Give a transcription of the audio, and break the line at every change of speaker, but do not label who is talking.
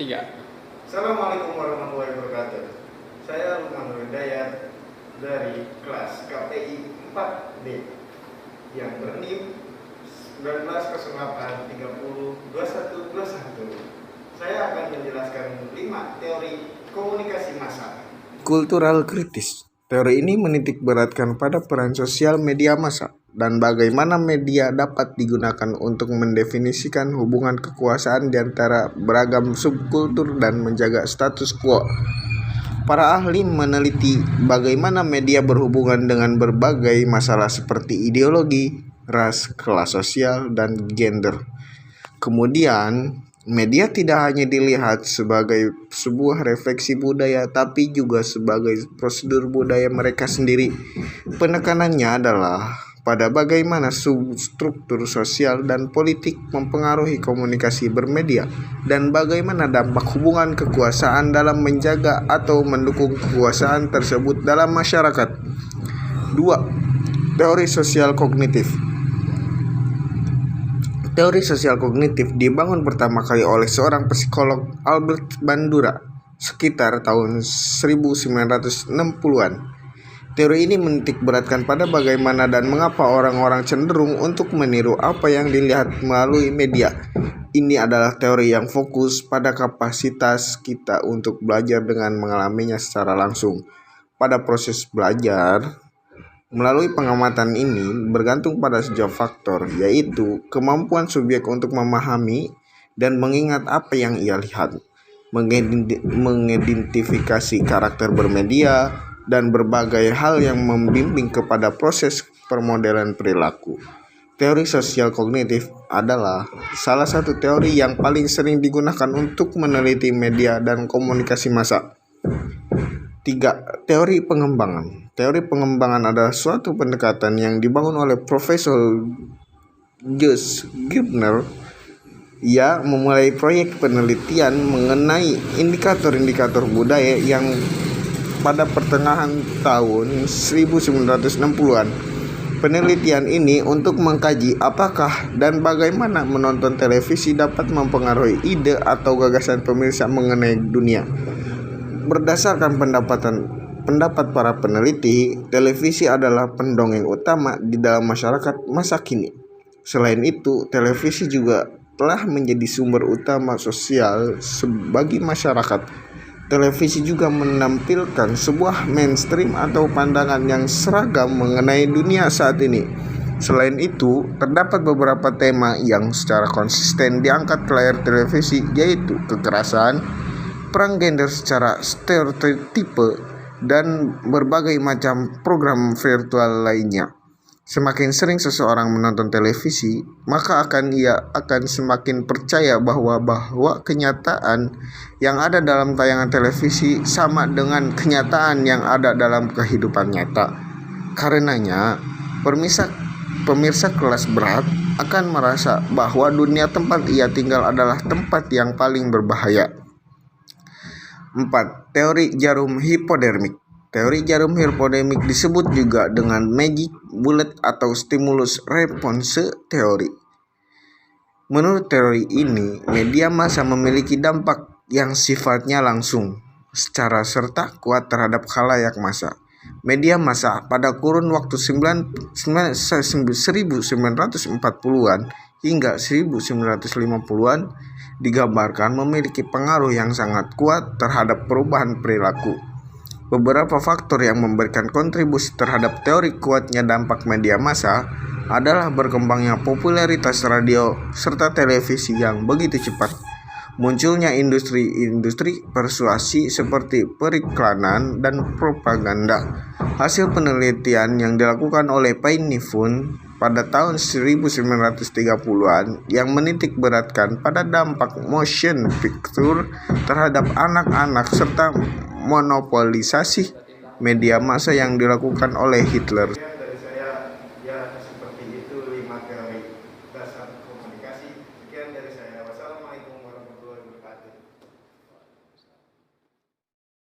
Tiga.
Assalamualaikum warahmatullahi wabarakatuh. Saya Lukman Hidayat dari kelas KPI 4D yang berNIM 1908302121. Saya akan menjelaskan 5 teori komunikasi massa.
Kultural kritis. Teori ini menitik beratkan pada peran sosial media massa dan bagaimana media dapat digunakan untuk mendefinisikan hubungan kekuasaan di antara beragam subkultur dan menjaga status quo. Para ahli meneliti bagaimana media berhubungan dengan berbagai masalah seperti ideologi, ras, kelas sosial, dan gender. Kemudian, media tidak hanya dilihat sebagai sebuah refleksi budaya, tapi juga sebagai prosedur budaya mereka sendiri. Penekanannya adalah pada bagaimana struktur sosial dan politik mempengaruhi komunikasi bermedia, dan bagaimana dampak hubungan kekuasaan dalam menjaga atau mendukung kekuasaan tersebut dalam masyarakat. 2. Teori sosial kognitif. Teori sosial kognitif dibangun pertama kali oleh seorang psikolog Albert Bandura sekitar tahun 1960-an. Teori ini menitik beratkan pada bagaimana dan mengapa orang-orang cenderung untuk meniru apa yang dilihat melalui media. Ini adalah teori yang fokus pada kapasitas kita untuk belajar dengan mengalaminya secara langsung. Pada proses belajar melalui pengamatan ini bergantung pada sejumlah faktor, yaitu kemampuan subjek untuk memahami dan mengingat apa yang ia lihat, mengidentifikasi karakter bermedia, dan berbagai hal yang membimbing kepada proses permodelan perilaku. Teori sosial kognitif adalah salah satu teori yang paling sering digunakan untuk meneliti media dan komunikasi massa. 3. Teori pengembangan. Teori pengembangan adalah suatu pendekatan yang dibangun oleh Profesor Josh Gardner. Ia memulai proyek penelitian mengenai indikator-indikator budaya yang pada pertengahan tahun 1960-an. Penelitian ini untuk mengkaji apakah dan bagaimana menonton televisi dapat mempengaruhi ide atau gagasan pemirsa mengenai dunia. Berdasarkan pendapat para peneliti, televisi adalah pendongeng utama di dalam masyarakat masa kini. Selain itu, televisi juga telah menjadi sumber utama sosial bagi masyarakat. Televisi juga menampilkan sebuah mainstream atau pandangan yang seragam mengenai dunia saat ini. Selain itu, terdapat beberapa tema yang secara konsisten diangkat ke layar televisi, yaitu kekerasan, perang gender secara stereotipe, dan berbagai macam program virtual lainnya. Semakin sering seseorang menonton televisi, maka ia akan semakin percaya bahwa kenyataan yang ada dalam tayangan televisi sama dengan kenyataan yang ada dalam kehidupan nyata. Karenanya, pemirsa kelas berat akan merasa bahwa dunia tempat ia tinggal adalah tempat yang paling berbahaya. 4. Teori jarum hipodermik. Teori jarum hipodermik disebut juga dengan magic bullet atau stimulus response teori. Menurut teori ini, media massa memiliki dampak yang sifatnya langsung, secara serta kuat terhadap khalayak massa. Media massa pada kurun waktu 1940-an hingga 1950-an digambarkan memiliki pengaruh yang sangat kuat terhadap perubahan perilaku. Beberapa faktor yang memberikan kontribusi terhadap teori kuatnya dampak media massa adalah berkembangnya popularitas radio serta televisi yang begitu cepat, munculnya industri persuasi seperti periklanan dan propaganda. Hasil penelitian yang dilakukan oleh Payne Fund pada tahun 1930-an yang menitik beratkan pada dampak motion picture terhadap anak-anak serta monopolisasi media massa yang dilakukan oleh Hitler.